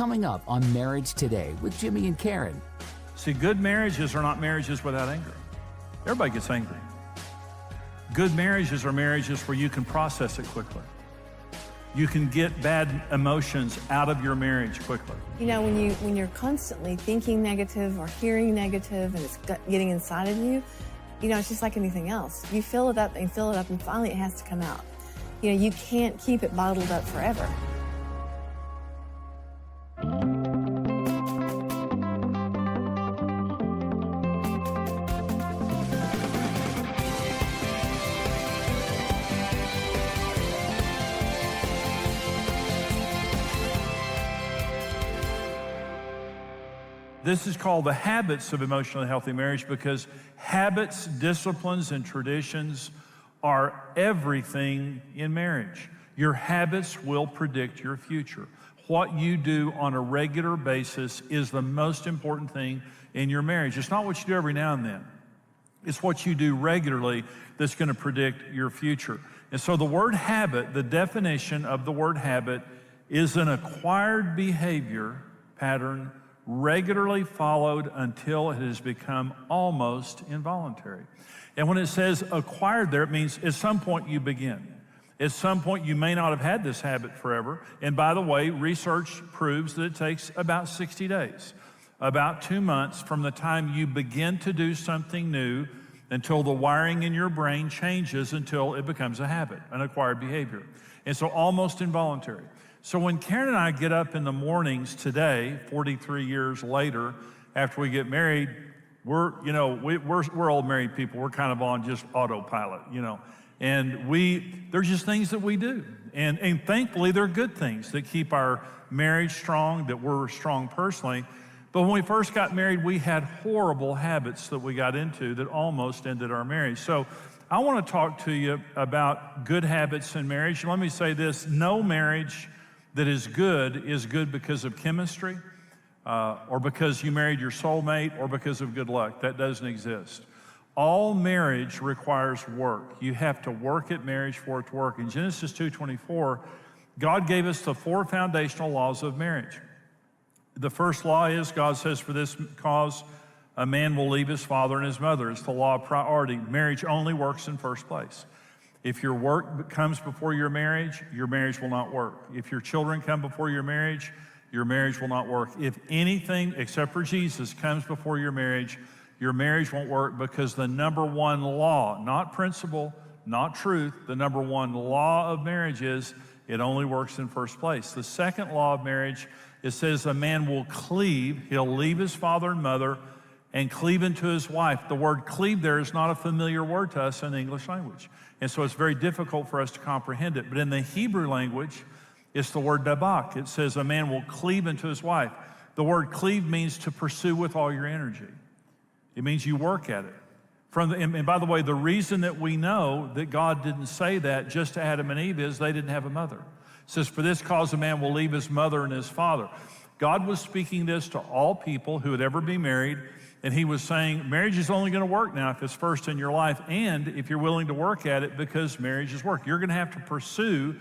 coming up on Marriage Today with Jimmy and Karen. See, good marriages are not marriages without anger. Everybody gets angry. Good marriages are marriages where you can process it quickly. You can get bad emotions out of your marriage quickly. You know, when you're constantly thinking negative or hearing negative and it's getting inside of you, you know, it's just like anything else. You fill it up and fill it up and finally it has to come out. You know, you can't keep it bottled up forever. This is called the habits of emotionally healthy marriage because habits, disciplines, and traditions are everything in marriage. Your habits will predict your future. What you do on a regular basis is the most important thing in your marriage. It's not what you do every now and then. It's what you do regularly that's going to predict your future. And so the word habit, the definition of the word habit, is an acquired behavior pattern regularly followed until it has become almost involuntary. And when it says acquired there, it means at some point you begin. At some point you may not have had this habit forever. And by the way, research proves that it takes about 60 days, about 2 months from the time you begin to do something new until the wiring in your brain changes until it becomes a habit, an acquired behavior. And so almost involuntary. So when Karen and I get up in the mornings today, 43 years later, after we get married, we're old married people. We're kind of on just autopilot, and there's just things that we do. And thankfully, they're good things that keep our marriage strong, that we're strong personally. But when we first got married, we had horrible habits that we got into that almost ended our marriage. So I want to talk to you about good habits in marriage. And let me say this, no marriage that is good because of chemistry, or because you married your soulmate, or because of good luck. That doesn't exist. All marriage requires work. You have to work at marriage for it to work. In Genesis 2:24, God gave us the 4 foundational laws of marriage. The first law is, God says, for this cause, a man will leave his father and his mother. It's the law of priority. Marriage only works in first place. If your work comes before your marriage will not work. If your children come before your marriage will not work. If anything except for Jesus comes before your marriage won't work, because the number one law, not principle, not truth, the number one law of marriage is it only works in first place. The second law of marriage, it says a man will cleave, he'll leave his father and mother and cleave into his wife. The word cleave there is not a familiar word to us in the English language. And so it's very difficult for us to comprehend it. But in the Hebrew language, it's the word dabak. It says a man will cleave into his wife. The word cleave means to pursue with all your energy. It means you work at it. And by the way, the reason that we know that God didn't say that just to Adam and Eve is they didn't have a mother. It says, for this cause a man will leave his mother and his father. God was speaking this to all people who would ever be married. And he was saying, marriage is only going to work now if it's first in your life, and if you're willing to work at it, because marriage is work. You're going to have to pursue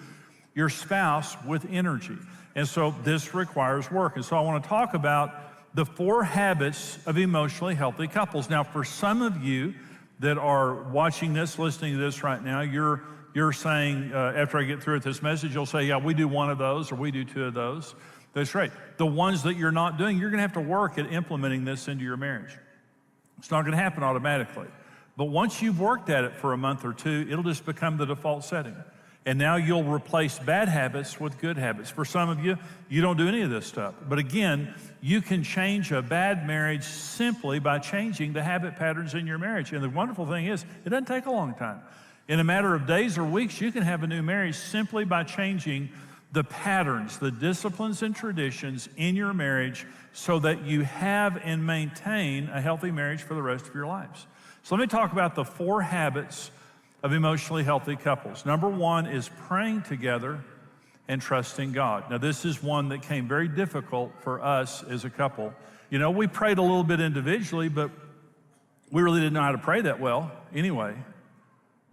your spouse with energy. And so this requires work. And so I want to talk about the 4 habits of emotionally healthy couples. Now, for some of you that are watching this, listening to this right now, you're saying, after I get through with this message, you'll say, yeah, we do 1 of those, or we do 2 of those. That's right. The ones that you're not doing, you're going to have to work at implementing this into your marriage. It's not going to happen automatically. But once you've worked at it for a month or 2, it'll just become the default setting. And now you'll replace bad habits with good habits. For some of you, you don't do any of this stuff. But again, you can change a bad marriage simply by changing the habit patterns in your marriage. And the wonderful thing is, it doesn't take a long time. In a matter of days or weeks, you can have a new marriage simply by changing the patterns, the disciplines and traditions in your marriage so that you have and maintain a healthy marriage for the rest of your lives. So let me talk about the 4 habits of emotionally healthy couples. Number 1 is praying together and trusting God. Now, this is one that came very difficult for us as a couple. We prayed a little bit individually, but we really didn't know how to pray that well anyway.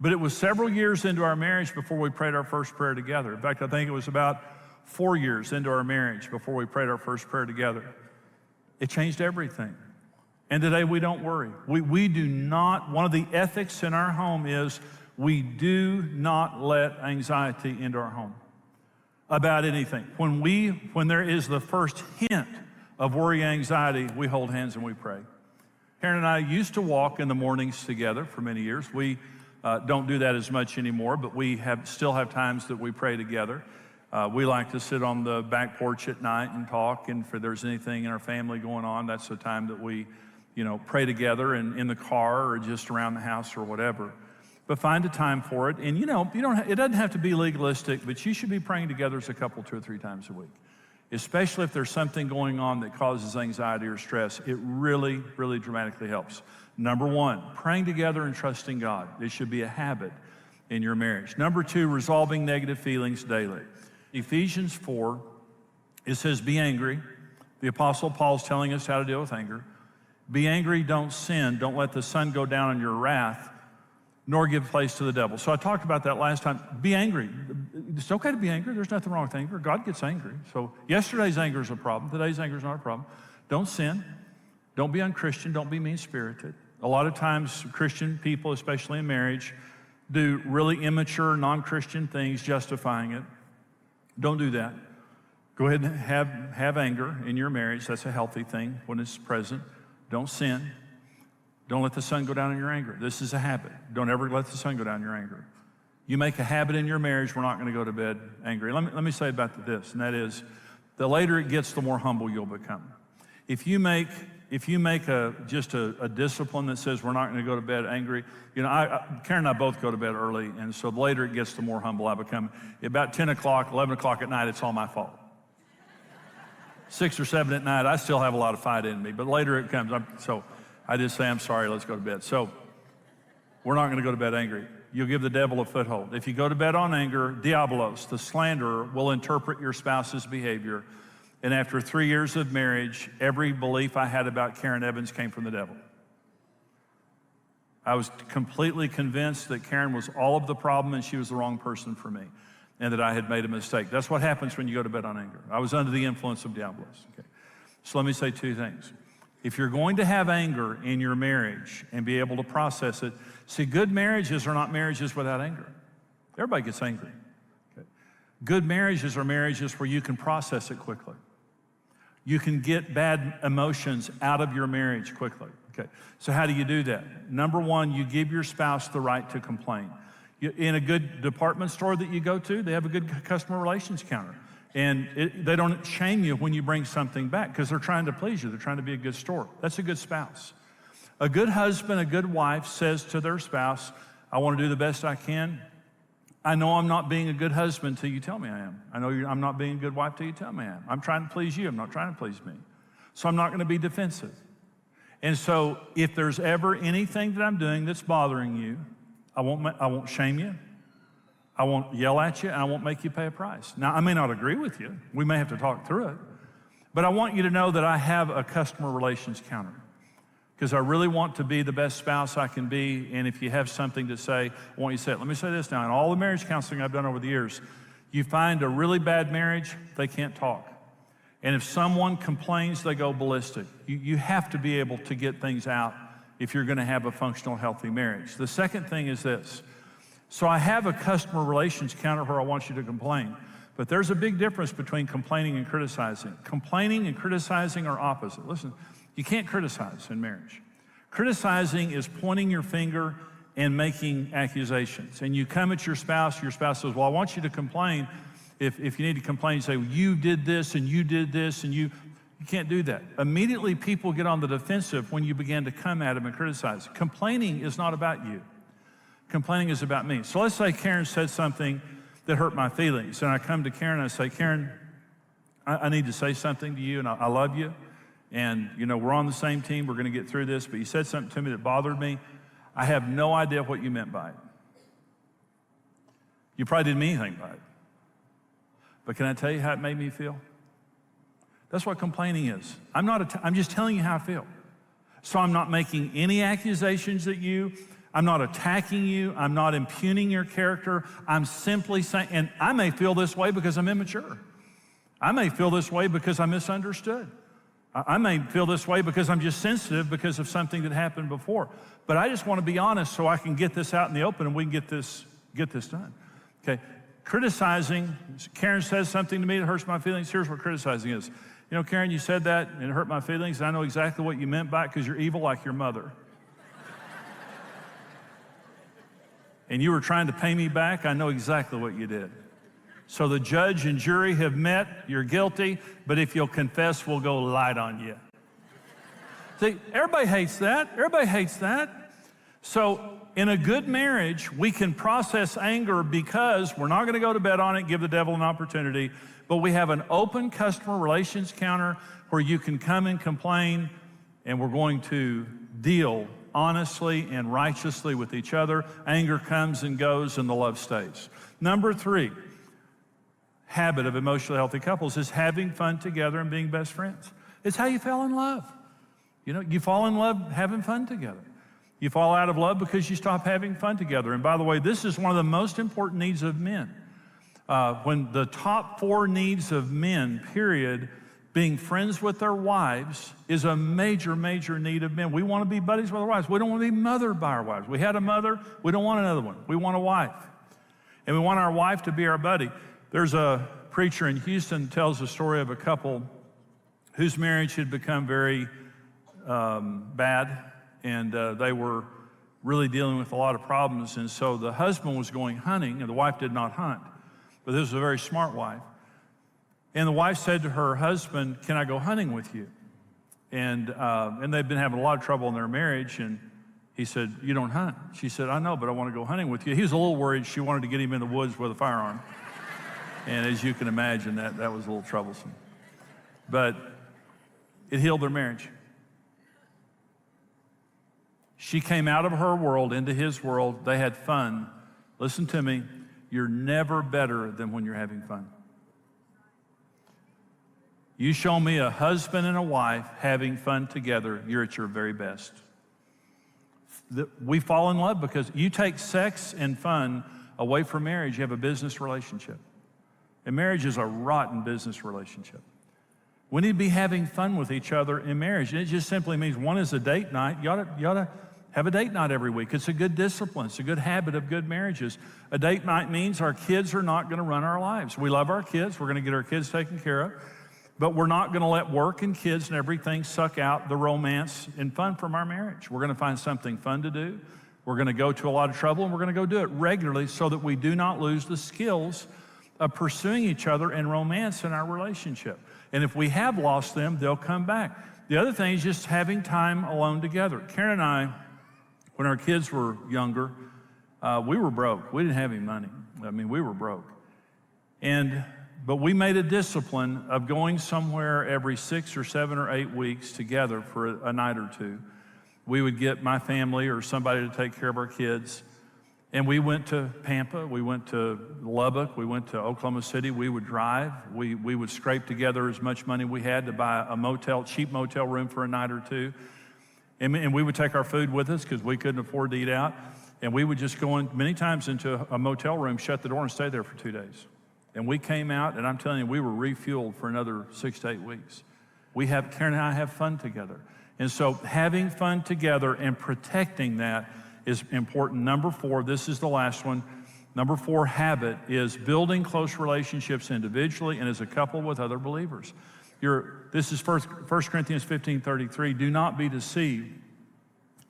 But it was several years into our marriage before we prayed our first prayer together. In fact, I think it was about 4 years into our marriage before we prayed our first prayer together. It changed everything. And today we don't worry. We do not, one of the ethics in our home is we do not let anxiety into our home about anything. When there is the first hint of worry, anxiety, we hold hands and we pray. Karen and I used to walk in the mornings together for many years. We don't do that as much anymore, but we still have times that we pray together. We like to sit on the back porch at night and talk, and if there's anything in our family going on, that's the time that we, pray together and in the car or just around the house or whatever. But find a time for it, and it doesn't have to be legalistic, but you should be praying together as a couple 2 or 3 times a week, especially if there's something going on that causes anxiety or stress. It really, really dramatically helps. Number 1, praying together and trusting God. It should be a habit in your marriage. Number 2, resolving negative feelings daily. Ephesians 4, it says, be angry. The Apostle Paul's telling us how to deal with anger. Be angry, don't sin. Don't let the sun go down on your wrath, nor give place to the devil. So I talked about that last time. Be angry. It's okay to be angry. There's nothing wrong with anger. God gets angry. So yesterday's anger is a problem. Today's anger is not a problem. Don't sin. Don't be unchristian. Don't be mean-spirited. A lot of times, Christian people, especially in marriage, do really immature, non-Christian things justifying it. Don't do that. Go ahead and have anger in your marriage. That's a healthy thing when it's present. Don't sin. Don't let the sun go down in your anger. This is a habit. Don't ever let the sun go down in your anger. You make a habit in your marriage, we're not going to go to bed angry. Let me say about this, and that is, the later it gets, the more humble you'll become. If you make just a discipline that says we're not going to go to bed angry, Karen and I both go to bed early, and so the later it gets, the more humble I become. About 10 o'clock, 11 o'clock at night, it's all my fault. 6 or 7 at night, I still have a lot of fight in me, but later it comes. So I just say, I'm sorry, let's go to bed. So we're not going to go to bed angry. You'll give the devil a foothold. If you go to bed on anger, diabolos, the slanderer, will interpret your spouse's behavior. And after 3 years of marriage, every belief I had about Karen Evans came from the devil. I was completely convinced that Karen was all of the problem and she was the wrong person for me, and that I had made a mistake. That's what happens when you go to bed on anger. I was under the influence of diabolos. Okay. So let me say 2 things. If you're going to have anger in your marriage and be able to process it, see, good marriages are not marriages without anger. Everybody gets angry. Okay. Good marriages are marriages where you can process it quickly. You can get bad emotions out of your marriage quickly. Okay. So how do you do that? Number 1, you give your spouse the right to complain. In a good department store that you go to, they have a good customer relations counter. And they don't shame you when you bring something back because they're trying to please you. They're trying to be a good store. That's a good spouse. A good husband, a good wife says to their spouse, I want to do the best I can. I know I'm not being a good husband till you tell me I am. I know I'm not being a good wife till you tell me I am. I'm trying to please you. I'm not trying to please me. So I'm not going to be defensive. And so if there's ever anything that I'm doing that's bothering you, I won't shame you. I won't yell at you, and I won't make you pay a price. Now, I may not agree with you. We may have to talk through it. But I want you to know that I have a customer relations counter because I really want to be the best spouse I can be. And if you have something to say, I want you to say it. Let me say this now. In all the marriage counseling I've done over the years, you find a really bad marriage, they can't talk. And if someone complains, they go ballistic. You have to be able to get things out if you're going to have a functional, healthy marriage. The second thing is this. So I have a customer relations counter where I want you to complain. But there's a big difference between complaining and criticizing. Complaining and criticizing are opposite. Listen, you can't criticize in marriage. Criticizing is pointing your finger and making accusations. And you come at your spouse says, well, I want you to complain. If you need to complain, you say, well, you did this and you did this and you can't do that. Immediately people get on the defensive when you begin to come at them and criticize. Complaining is not about you. Complaining is about me. So let's say Karen said something that hurt my feelings. And I come to Karen and I say, Karen, I need to say something to you, and I love you. And, we're on the same team. We're going to get through this. But you said something to me that bothered me. I have no idea what you meant by it. You probably didn't mean anything by it. But can I tell you how it made me feel? That's what complaining is. I'm just telling you how I feel. So I'm not making any accusations at you. I'm not attacking you. I'm not impugning your character. I'm simply saying, and I may feel this way because I'm immature. I may feel this way because I'm misunderstood. I may feel this way because I'm just sensitive because of something that happened before. But I just want to be honest so I can get this out in the open and we can get this done. Okay, criticizing, Karen says something to me that hurts my feelings. Here's what criticizing is. You know, Karen, you said that and it hurt my feelings, and I know exactly what you meant by it because you're evil like your mother. And you were trying to pay me back. I know exactly what you did. So the judge and jury have met. You're guilty, but if you'll confess, we'll go light on you. See, everybody hates that. Everybody hates that. So in a good marriage, we can process anger because we're not going to go to bed on it, give the devil an opportunity, but we have an open customer relations counter where you can come and complain, and we're going to deal honestly and righteously with each other. Anger comes and goes, and the love stays. Number 3, habit of emotionally healthy couples is having fun together and being best friends. It's how you fell in love. You know, you fall in love having fun together. You fall out of love because you stop having fun together. And by the way, this is one of the most important needs of men. When the top 4 needs of men, period, being friends with their wives is a major, major need of men. We want to be buddies with our wives. We don't want to be mothered by our wives. We had a mother. We don't want another one. We want a wife. And we want our wife to be our buddy. There's a preacher in Houston that tells the story of a couple whose marriage had become very bad, and they were really dealing with a lot of problems. And so the husband was going hunting, and the wife did not hunt. But this was a very smart wife. And the wife said to her husband, "Can I go hunting with you?" And they'd been having a lot of trouble in their marriage, and he said, "You don't hunt." She said, "I know, but I want to go hunting with you." He was a little worried. She wanted to get him in the woods with a firearm. And as you can imagine, that was a little troublesome. But it healed their marriage. She came out of her world into his world. They had fun. Listen to me. You're never better than when you're having fun. You show me a husband and a wife having fun together, you're at your very best. We fall in love because you take sex and fun away from marriage, you have a business relationship. And marriage is a rotten business relationship. We need to be having fun with each other in marriage. And it just simply means one is a date night. You ought to have a date night every week. It's a good discipline. It's a good habit of good marriages. A date night means our kids are not going to run our lives. We love our kids. We're going to get our kids taken care of. But we're not going to let work and kids and everything suck out the romance and fun from our marriage. We're going to find something fun to do. We're going to go to a lot of trouble, and we're going to go do it regularly so that we do not lose the skills of pursuing each other and romance in our relationship. And if we have lost them, they'll come back. The other thing is just having time alone together. Karen and I, when our kids were younger, we were broke. We didn't have any money. I mean, we were broke. But we made a discipline of going somewhere every 6 or 7 or 8 weeks together for a night or two. We would get my family or somebody to take care of our kids. And we went to Pampa, we went to Lubbock, we went to Oklahoma City. We would drive. We would scrape together as much money we had to buy a cheap motel room for a night or two. And we would take our food with us because we couldn't afford to eat out. And we would just go in many times into a motel room, shut the door, and stay there for 2 days. And we came out, and I'm telling you, we were refueled for another 6 to 8 weeks. Karen and I have fun together. And so having fun together and protecting that is important. Number 4, this is the last one. Number 4 habit is building close relationships individually and as a couple with other believers. This is 1 Corinthians 15:33. Do not be deceived.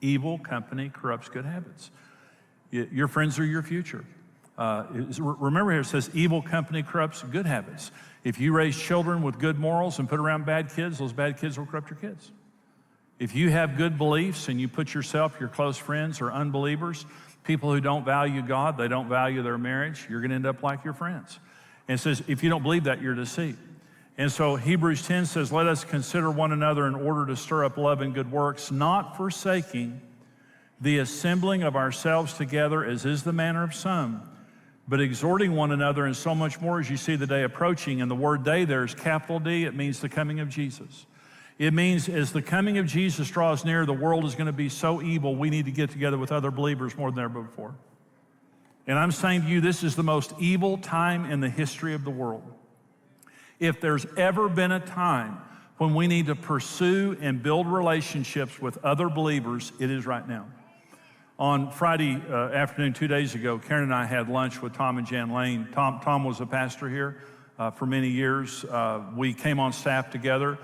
Evil company corrupts good habits. Your friends are your future. Remember here it says evil company corrupts good habits. If you raise children with good morals and put around bad kids, those bad kids will corrupt your kids. If you have good beliefs and you put yourself, your close friends or unbelievers, people who don't value God, they don't value their marriage, you're going to end up like your friends. And it says, if you don't believe that, you're deceived. And so Hebrews 10 says, let us consider one another in order to stir up love and good works, not forsaking the assembling of ourselves together, as is the manner of some, but exhorting one another, and so much more as you see the day approaching. And the word day there is capital D. It means the coming of Jesus. It means as the coming of Jesus draws near, the world is going to be so evil, we need to get together with other believers more than ever before. And I'm saying to you, this is the most evil time in the history of the world. If there's ever been a time when we need to pursue and build relationships with other believers, it is right now. On Friday afternoon, 2 days ago, Karen and I had lunch with Tom and Jan Lane. Tom was a pastor here for many years. We came on staff together.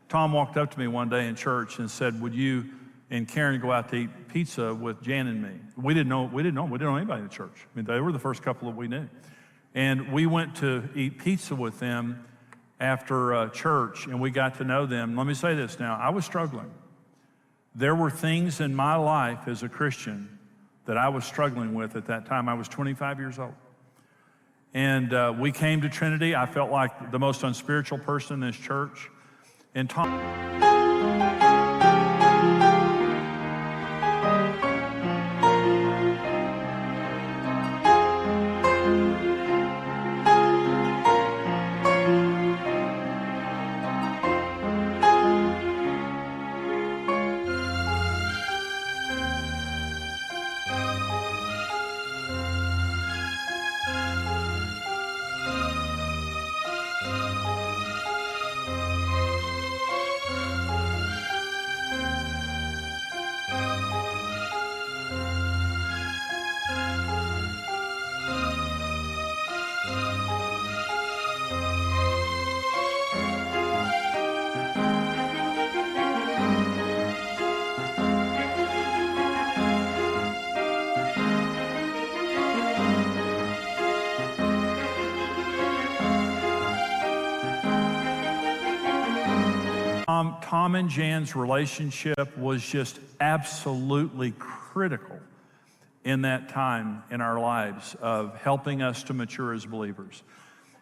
Tom walked up to me one day in church and said, "Would you and Karen go out to eat pizza with Jan and me?" We didn't know anybody in the church. I mean, they were the first couple that we knew. And we went to eat pizza with them after church, and we got to know them. Let me say this now, I was struggling. There were things in my life as a Christian that I was struggling with at that time. I was 25 years old. And we came to Trinity. I felt like the most unspiritual person in this church. And Tom... Tom and Jan's relationship was just absolutely critical in that time in our lives of helping us to mature as believers.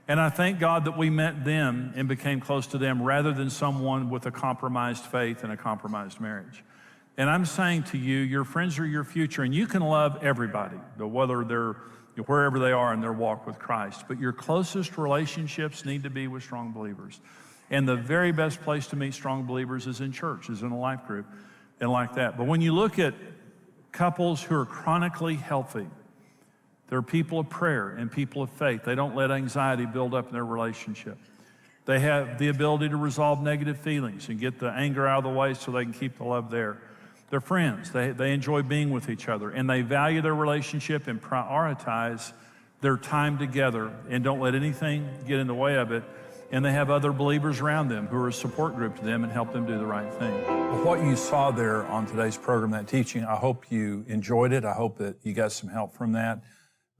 And I thank God that we met them and became close to them rather than someone with a compromised faith and a compromised marriage. And I'm saying to you, your friends are your future, and you can love everybody, whether they're wherever they are in their walk with Christ. But your closest relationships need to be with strong believers. And the very best place to meet strong believers is in church, is in a life group, and like that. But when you look at couples who are chronically healthy, they're people of prayer and people of faith. They don't let anxiety build up in their relationship. They have the ability to resolve negative feelings and get the anger out of the way so they can keep the love there. They're friends. They enjoy being with each other, and they value their relationship and prioritize their time together and don't let anything get in the way of it. And they have other believers around them who are a support group to them and help them do the right thing. Well, what you saw there on today's program, that teaching, I hope you enjoyed it. I hope that you got some help from that.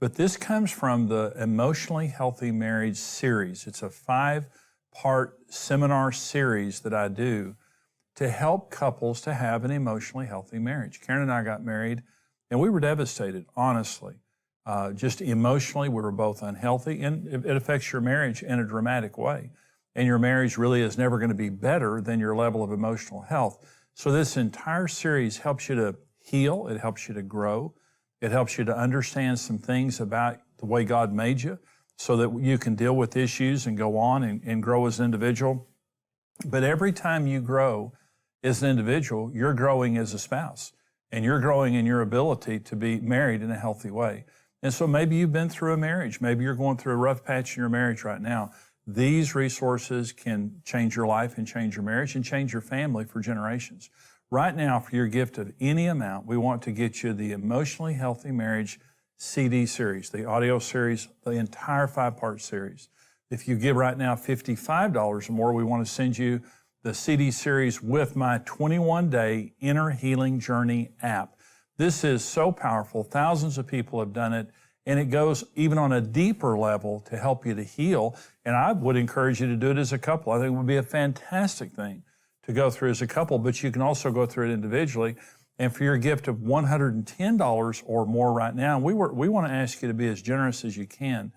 But this comes from the Emotionally Healthy Marriage series. It's a 5-part seminar series that I do to help couples to have an emotionally healthy marriage. Karen and I got married, and we were devastated, honestly. Just emotionally, we were both unhealthy, and it affects your marriage in a dramatic way. And your marriage really is never going to be better than your level of emotional health. So this entire series helps you to heal. It helps you to grow. It helps you to understand some things about the way God made you so that you can deal with issues and go on and grow as an individual. But every time you grow as an individual, you're growing as a spouse, and you're growing in your ability to be married in a healthy way. And so maybe you've been through a marriage. Maybe you're going through a rough patch in your marriage right now. These resources can change your life and change your marriage and change your family for generations. Right now, for your gift of any amount, we want to get you the Emotionally Healthy Marriage CD series, the audio series, the entire 5-part series. If you give right now $55 or more, we want to send you the CD series with my 21-day Inner Healing Journey app. This is so powerful. Thousands of people have done it, and it goes even on a deeper level to help you to heal. And I would encourage you to do it as a couple. I think it would be a fantastic thing to go through as a couple, but you can also go through it individually. And for your gift of $110 or more right now, we want to ask you to be as generous as you can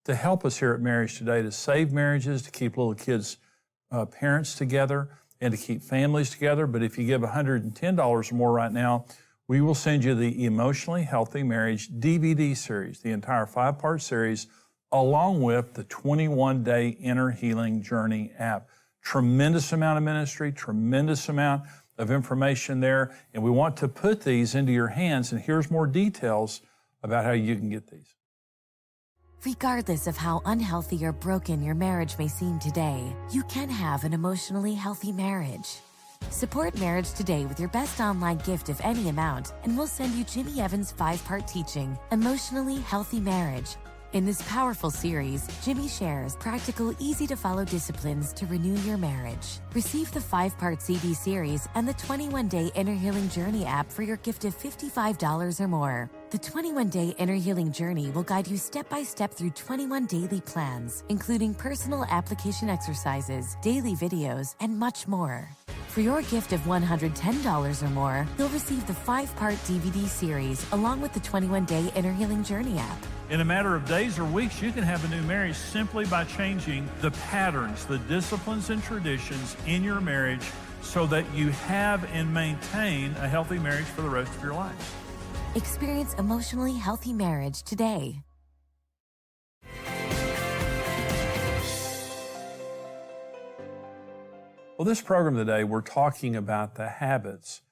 to help us here at Marriage Today, to save marriages, to keep little kids' parents together, and to keep families together. But if you give $110 or more right now, we will send you the Emotionally Healthy Marriage DVD series, the entire 5-part series, along with the 21-day Inner Healing Journey app. Tremendous amount of ministry, tremendous amount of information there, and we want to put these into your hands, and here's more details about how you can get these. Regardless of how unhealthy or broken your marriage may seem today, you can have an emotionally healthy marriage. Support Marriage Today with your best online gift of any amount, and we'll send you Jimmy Evans' 5-part teaching, Emotionally Healthy Marriage. In this powerful series, Jimmy shares practical, easy-to-follow disciplines to renew your marriage. Receive the 5-part CD series and the 21-day Inner Healing Journey app for your gift of $55 or more. The 21-day Inner Healing Journey will guide you step-by-step through 21 daily plans, including personal application exercises, daily videos, and much more. For your gift of $110 or more, you'll receive the 5-part DVD series along with the 21-day Inner Healing Journey app. In a matter of days or weeks, you can have a new marriage simply by changing the patterns, the disciplines and traditions in your marriage so that you have and maintain a healthy marriage for the rest of your life. Experience emotionally healthy marriage today. Well, this program today, we're talking about the habits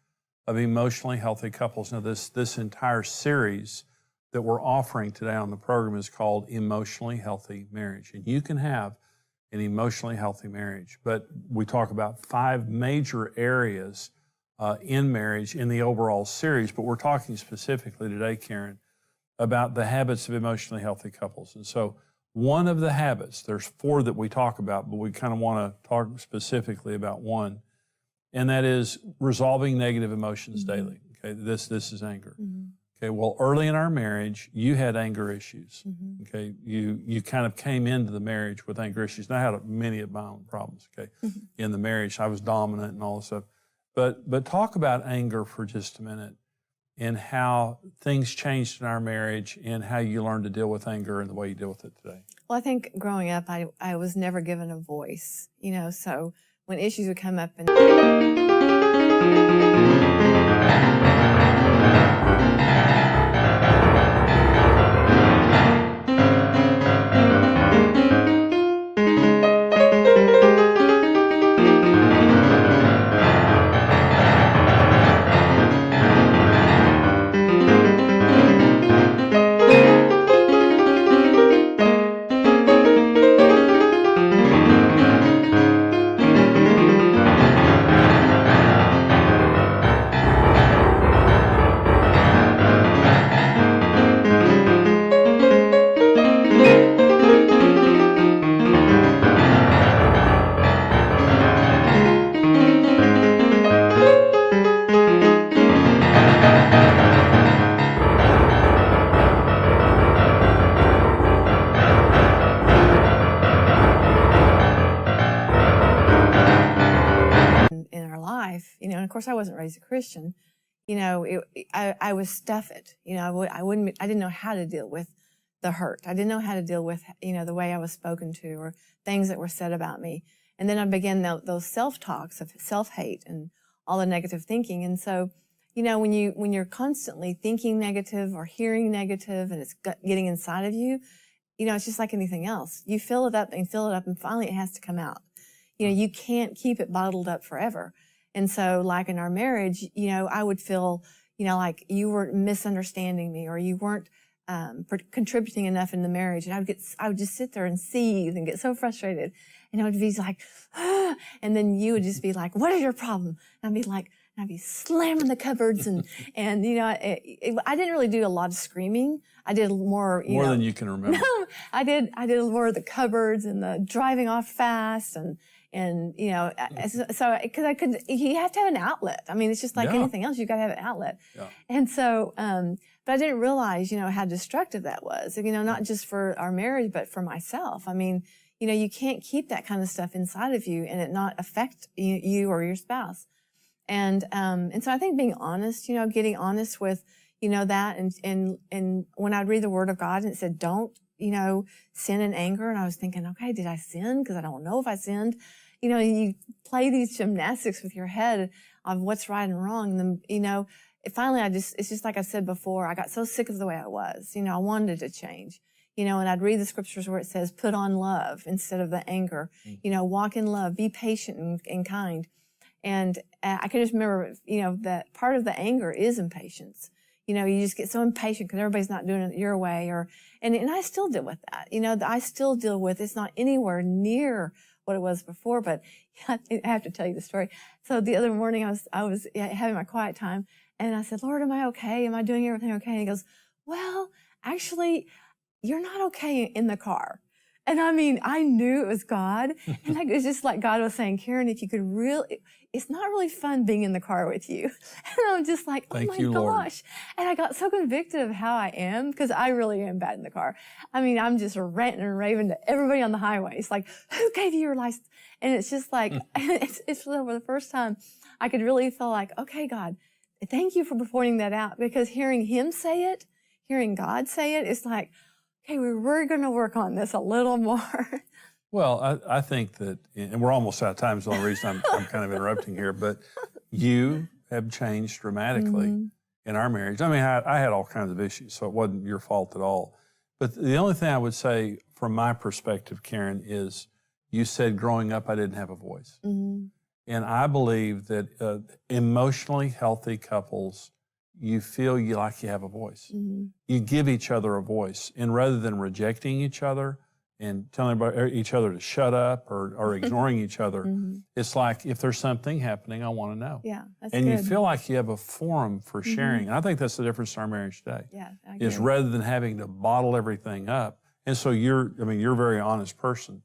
of emotionally healthy couples. Now, this entire series that we're offering today on the program is called Emotionally Healthy Marriage. And you can have an emotionally healthy marriage. But we talk about 5 major areas in marriage in the overall series. But we're talking specifically today, Karen, about the habits of emotionally healthy couples. And so one of the habits, there's 4 that we talk about, but we kind of want to talk specifically about one, and that is resolving negative emotions daily. Okay, this is anger. Okay, well, early in our marriage, you had anger issues. Okay, you kind of came into the marriage with anger issues. And I had many of my own problems. Okay, in the marriage, I was dominant and all this stuff. But talk about anger for just a minute, and how things changed in our marriage, and how you learned to deal with anger and the way you deal with it today. Well, I think growing up, I was never given a voice, so when issues would come up and and of course I wasn't raised a Christian, I would stuff it. I didn't know how to deal with the hurt. I didn't know how to deal with, the way I was spoken to or things that were said about me. And then I began those self-talks of self-hate and all the negative thinking. And so, when you're constantly thinking negative or hearing negative and it's getting inside of you, it's just like anything else. You fill it up and fill it up, and finally it has to come out. You can't keep it bottled up forever. And so, like in our marriage, I would feel, like you were misunderstanding me, or you weren't contributing enough in the marriage. And I would just sit there and seethe and get so frustrated. And I would be like, ah, and then you would just be like, what is your problem? And I'd be slamming the cupboards and I didn't really do a lot of screaming. I did more, more than you can remember. No, I did more of the cupboards and the driving off fast and so because you have to have an outlet. I mean, it's just like anything else. You've got to have an outlet. Yeah. And so, but I didn't realize, how destructive that was, not just for our marriage, but for myself. I mean, you can't keep that kind of stuff inside of you and it not affect you or your spouse. And so I think being honest, getting honest with, that and when I'd read the Word of God and it said, don't, sin in anger. And I was thinking, okay, did I sin? Because I don't know if I sinned. You play these gymnastics with your head of what's right and wrong. And then, finally it's just like I said before, I got so sick of the way I was. I wanted to change. And I'd read the scriptures where it says, put on love instead of the anger. Walk in love, be patient and kind. And I can just remember, that part of the anger is impatience. You know, you just get so impatient because everybody's not doing it your way, and I still deal with that. You know, I still deal with, it's not anywhere near what it was before, but I have to tell you the story. So the other morning I was having my quiet time, and I said, Lord, am I okay? Am I doing everything okay? And he goes, well, actually, you're not okay in the car. And I mean, I knew it was God. And it was just like God was saying, Karen, if you could really, it's not really fun being in the car with you. And I'm just like, oh my gosh. And I got so convicted of how I am, because I really am bad in the car. I mean, I'm just ranting and raving to everybody on the highway. It's like, who gave you your license? And it's just like, it's for the first time I could really feel like, okay, God, thank you for pointing that out, because hearing him say it, hearing God say it, it's like, okay, we're going to work on this a little more. Well, I think that, and we're almost out of time, so the only reason I'm kind of interrupting here, but you have changed dramatically in our marriage. I mean, I had all kinds of issues, so it wasn't your fault at all. But the only thing I would say from my perspective, Karen, is you said growing up I didn't have a voice. And I believe that emotionally healthy couples, you feel like you have a voice. You give each other a voice. And rather than rejecting each other and telling each other to shut up or ignoring each other, it's like, if there's something happening, I want to know. Yeah, that's and good. you feel like you have a forum for sharing. And I think that's the difference in our marriage today. Yeah, I is agree. rather than having to bottle everything up. And so you're a very honest person.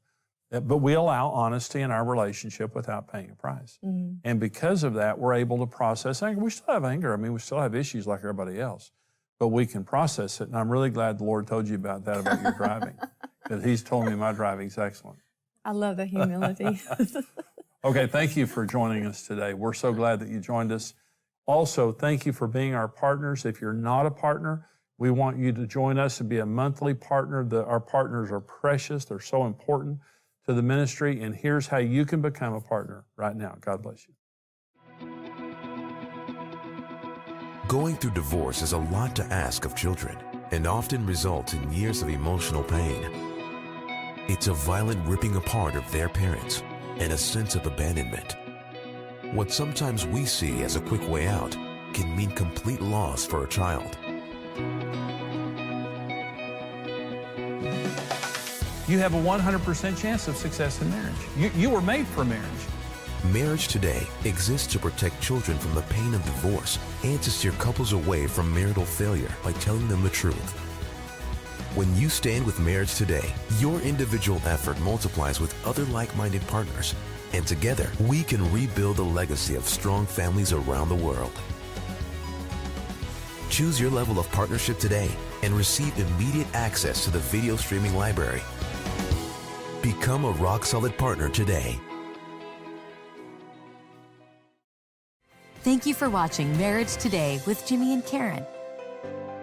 But we allow honesty in our relationship without paying a price. And because of that, we're able to process anger. We still have anger. I mean, we still have issues like everybody else, but we can process it. And I'm really glad the Lord told you about that, about your driving, because he's told me my driving's excellent. I love the humility. Okay, thank you for joining us today. We're so glad that you joined us. Also, thank you for being our partners. If you're not a partner, we want you to join us and be a monthly partner. Our partners are precious. They're so important to the ministry, and here's how you can become a partner right now. God bless you. Going through divorce is a lot to ask of children and often results in years of emotional pain. It's a violent ripping apart of their parents and a sense of abandonment. What sometimes we see as a quick way out can mean complete loss for a child. You have a 100% chance of success in marriage. You were made for marriage. Marriage Today exists to protect children from the pain of divorce and to steer couples away from marital failure by telling them the truth. When you stand with Marriage Today, your individual effort multiplies with other like-minded partners, and together we can rebuild a legacy of strong families around the world. Choose your level of partnership today and receive immediate access to the video streaming library. Become a rock-solid partner today. Thank you for watching Marriage Today with Jimmy and Karen.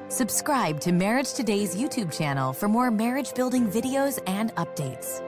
Subscribe to Marriage Today's YouTube channel for more marriage-building videos and updates.